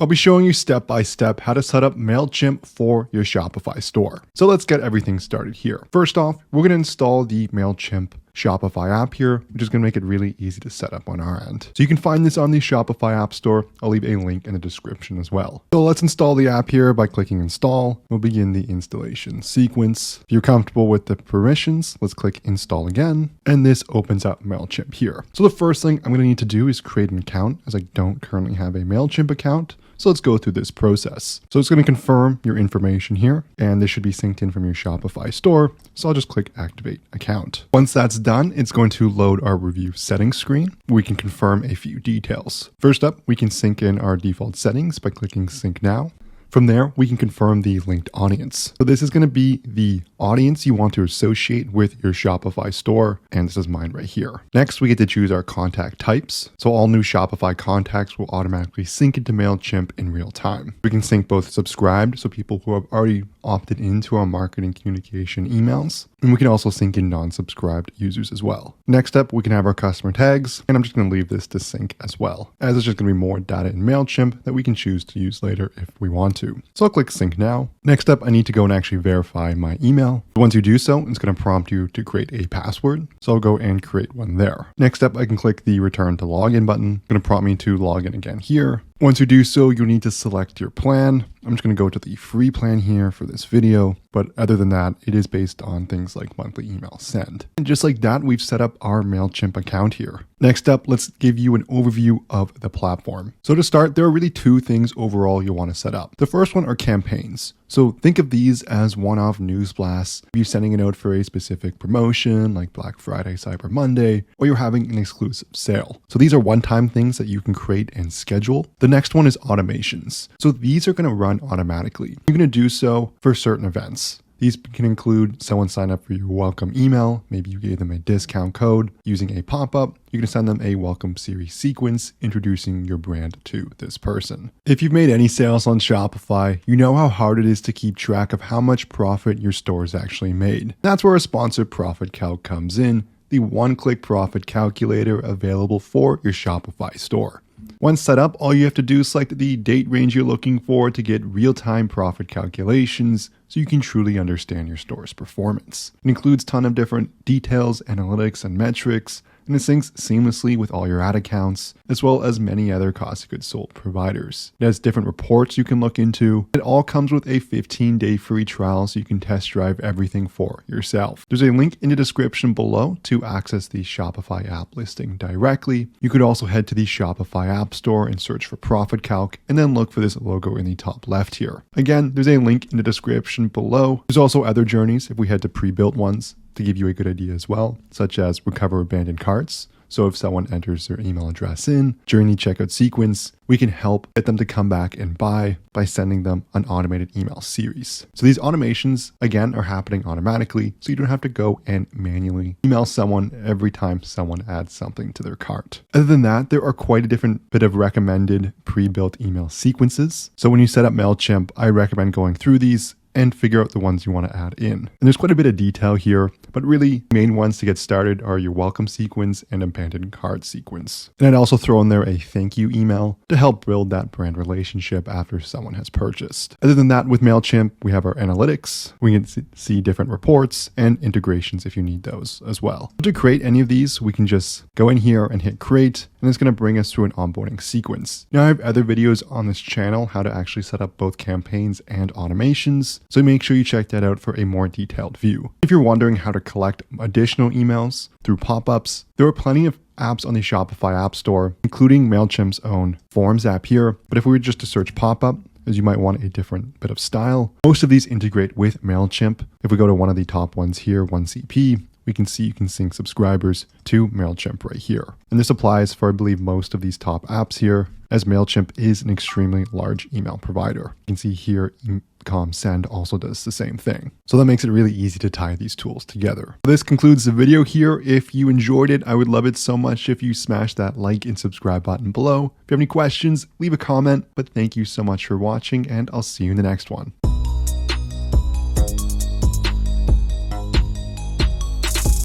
I'll be showing you step by step how to set up Mailchimp for your Shopify store. So let's get everything started here. First off, we're going to install the Mailchimp Shopify app here, which is going to make it really easy to set up on our end. So you can find this on the Shopify App Store. I'll leave a link in the description as well. So let's install the app here by clicking install. We'll begin the installation sequence. If you're comfortable with the permissions, let's click install again. And this opens up Mailchimp here. So the first thing I'm going to need to do is create an account, as I don't currently have a Mailchimp account. So let's go through this process. So it's going to confirm your information here, and this should be synced in from your Shopify store. So I'll just click activate account. Once that's done, it's going to load our review settings screen. We can confirm a few details. First up, we can sync in our default settings by clicking sync now. From there, we can confirm the linked audience. So this is going to be the audience you want to associate with your Shopify store, and this is mine right here. Next, we get to choose our contact types. So all new Shopify contacts will automatically sync into Mailchimp in real time. We can sync both subscribed, so people who have already opted into our marketing communication emails, and we can also sync in non-subscribed users as well. Next up, we can have our customer tags, and I'm just going to leave this to sync as well, as it's just going to be more data in Mailchimp that we can choose to use later if we want to. So I'll click sync now. Next up, I need to go and actually verify my email. Once you do so, it's going to prompt you to create a password. So I'll go and create one there. Next up, I can click the return to login button. It's going to prompt me to log in again here. Once you do so, you'll need to select your plan. I'm just going to go to the free plan here for this video, but other than that, it is based on things like monthly email send. And just like that, we've set up our Mailchimp account here. Next up, let's give you an overview of the platform. So to start, there are really two things overall you'll want to set up. The first one are campaigns. So think of these as one-off news blasts. If you're sending a note for a specific promotion like Black Friday, Cyber Monday, or you're having an exclusive sale. So these are one-time things that you can create and schedule. The next one is automations. So these are going to run automatically. You're going to do so for certain events. These can include someone sign up for your welcome email. Maybe you gave them a discount code using a pop-up. You can send them a welcome series sequence introducing your brand to this person. If you've made any sales on Shopify, you know how hard it is to keep track of how much profit your store has actually made. That's where a sponsored profit calc comes in, the one-click profit calculator available for your Shopify store. Once set up, all you have to do is select the date range you're looking for to get real-time profit calculations so you can truly understand your store's performance. It includes a ton of different details, analytics, and metrics, and it syncs seamlessly with all your ad accounts, as well as many other cost of goods sold providers. It has different reports you can look into. It all comes with a 15-day free trial so you can test drive everything for yourself. There's a link in the description below to access the Shopify app listing directly. You could also head to the Shopify App Store and search for Profit Calc, and then look for this logo in the top left here. Again, there's a link in the description below. There's also other journeys if we head to pre-built ones to give you a good idea as well, such as recover abandoned carts. So if someone enters their email address in during the checkout sequence, we can help get them to come back and buy by sending them an automated email series. So these automations, again, are happening automatically, so you don't have to go and manually email someone every time someone adds something to their cart. Other than that, there are quite a different bit of recommended pre-built email sequences. So when you set up Mailchimp, I recommend going through these and figure out the ones you want to add in. And there's quite a bit of detail here, but really main ones to get started are your welcome sequence and abandoned cart sequence. And I'd also throw in there a thank you email to help build that brand relationship after someone has purchased. Other than that, with Mailchimp, we have our analytics. We can see different reports and integrations if you need those as well. To create any of these, we can just go in here and hit create, and it's going to bring us through an onboarding sequence. Now I have other videos on this channel, how to actually set up both campaigns and automations. So make sure you check that out for a more detailed view. If you're wondering how to collect additional emails through pop-ups, there are plenty of apps on the Shopify App Store, including Mailchimp's own Forms app here. But if we were just to search pop-up, as you might want a different bit of style, most of these integrate with Mailchimp. If we go to one of the top ones here, 1CP, we can see you can sync subscribers to Mailchimp right here. And this applies for, I believe, most of these top apps here, as Mailchimp is an extremely large email provider. You can see here, Ecom Send also does the same thing. So that makes it really easy to tie these tools together. This concludes the video here. If you enjoyed it, I would love it so much if you smash that like and subscribe button below. If you have any questions, leave a comment, but thank you so much for watching, and I'll see you in the next one.